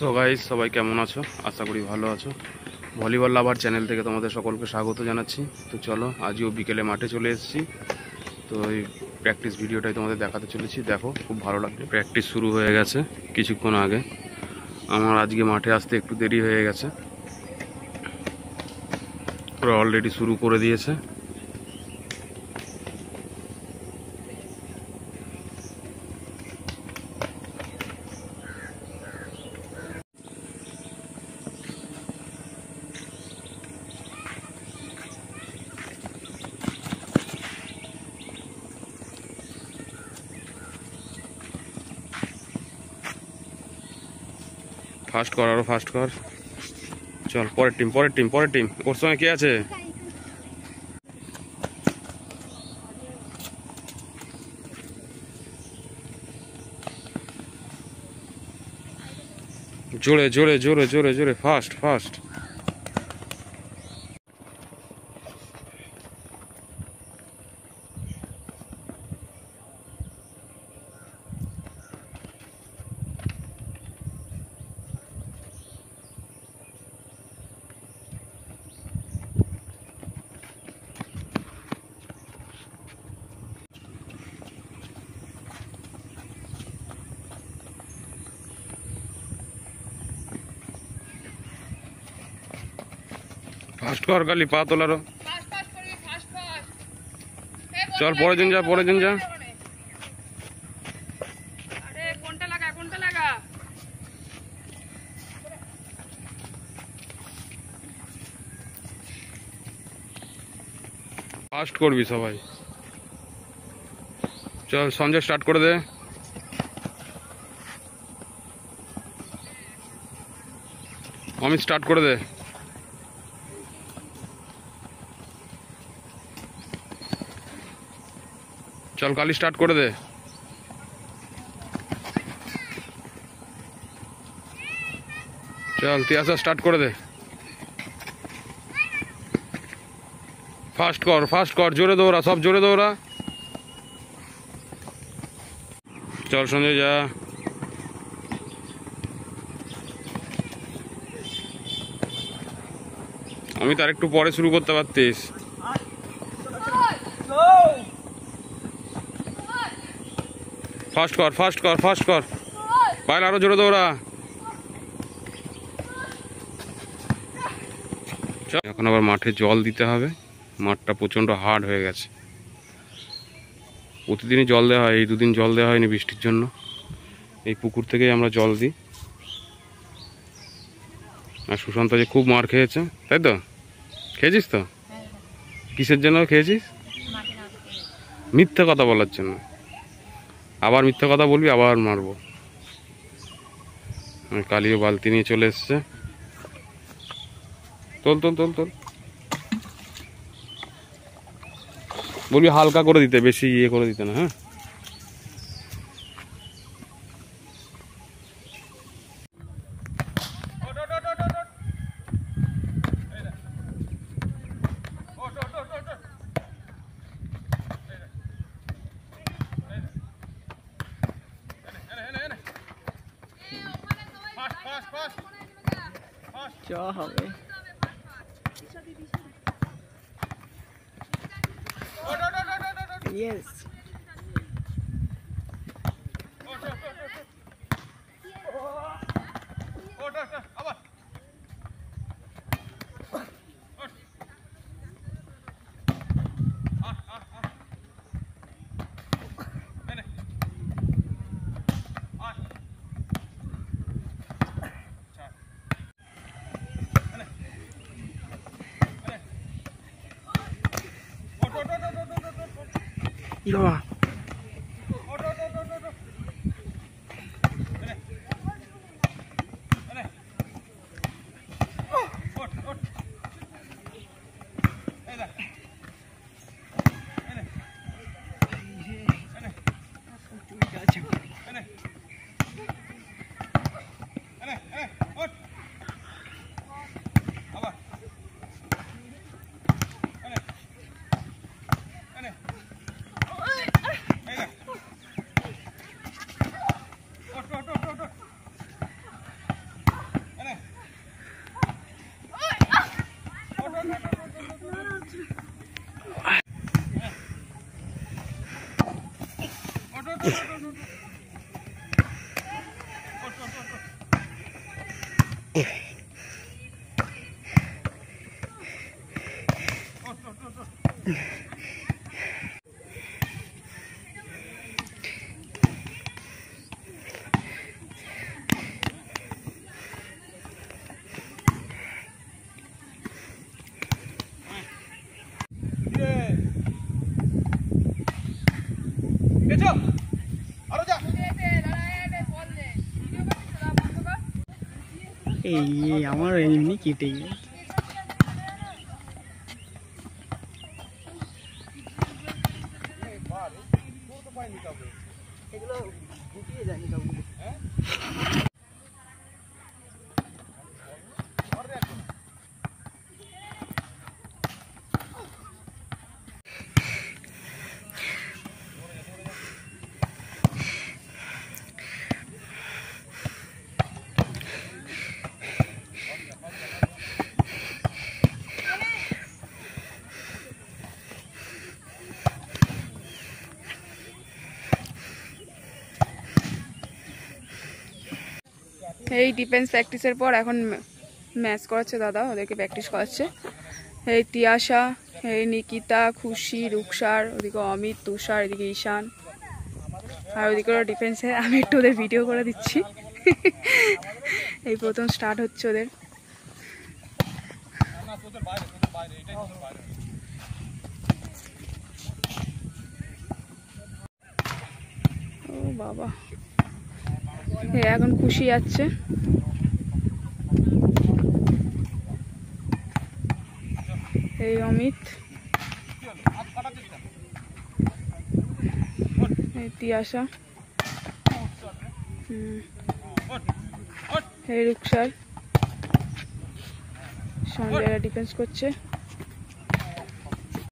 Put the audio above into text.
তো গাইস সবাই কেমন আছো? আশা করি ভালো আছো। ভলিবল লাভার চ্যানেল থেকে তোমাদের সকলকে স্বাগত জানাচ্ছি। তো চলো, আজও বিকেলে মাঠে চলে এসেছি। তো এই প্র্যাকটিস ভিডিওটাই তোমাদের দেখাতে চলেছি। দেখো, খুব ভালো লাগবে। প্র্যাকটিস শুরু হয়ে গেছে কিছুক্ষণ আগে। আমার আজকে মাঠে আসতে একটু দেরি হয়ে গেছে, ওরা অলরেডি শুরু করে দিয়েছে। ফাস্ট কর, আরো ফাস্ট কর। চল, পরের টিম পরের টিম পরের টিম। ওর সঙ্গে কে আছে? জোরে জোরে জোরে জোরে জোরে, ফাস্ট ফাস্ট। ফাস্ট কর কালি, পা তোলারও। চল, পরের দিন যা, পরের দিন যা। ফাস্ট করবি সবাই। চল সঞ্জয়, স্টার্ট করে দে। অমিত, স্টার্ট করে দে। চল কালি, স্টার্ট করে দে। চল তিয়াসা, স্টার্ট করে দে। ফাস্ট কর, জোরে দৌড়া, সব জোরে দৌড়া। চল সঞ্জয়, যা। আমি তার একটু পরে শুরু করতে পারতিস। ফাস্ট কর। পাইল, আরো জোরে দৌড়া। এখন আবার মাঠে জল দিতে হবে। মাঠটা প্রচণ্ড হার্ড হয়ে গেছে। প্রতিদিনই জল দেওয়া হয়, এই দুদিন জল দেওয়া হয়নি বৃষ্টির জন্য। এই পুকুর থেকেই আমরা জল দিই। আর সুশান্ত যে খুব মার খেয়েছে, তাই তো? খেয়েছিস তো? কিসের জন্য খেয়েছিস? মিথ্যা কথা বলার জন্য। আবার মিথ্যা কথা বলবি, আবার মারবো। কালিও বালতি নিয়ে চলে এসছে। তোল তোল তোল তোল। বলবি হালকা করে দিতে, বেশি ইয়ে করে দিতে না। হ্যাঁ, হবে। Yes. Iba. এই আমার এমনি কেটে গেল। এই ডিফেন্স প্র্যাকটিসের পর এখন ম্যাচ করাচ্ছে দাদা, ওদেরকে প্র্যাকটিস করাচ্ছে। এই তিয়াশা, এই নিকিতা, খুশি, রুকসার, ওদিকে অমিত, তুষার, এদিকে ঈশান, আর ওদিকে ওরা ডিফেন্সে। আমি একটু ওদের ভিডিও করে দিচ্ছি। এই প্রথম স্টার্ট হচ্ছে ওদের। ও বাবা, এখন খুশি যাচ্ছে। এই অমিত, এই তিয়াশা, এই রুকসার, সঞ্জয়রা ডিফেন্স করছে।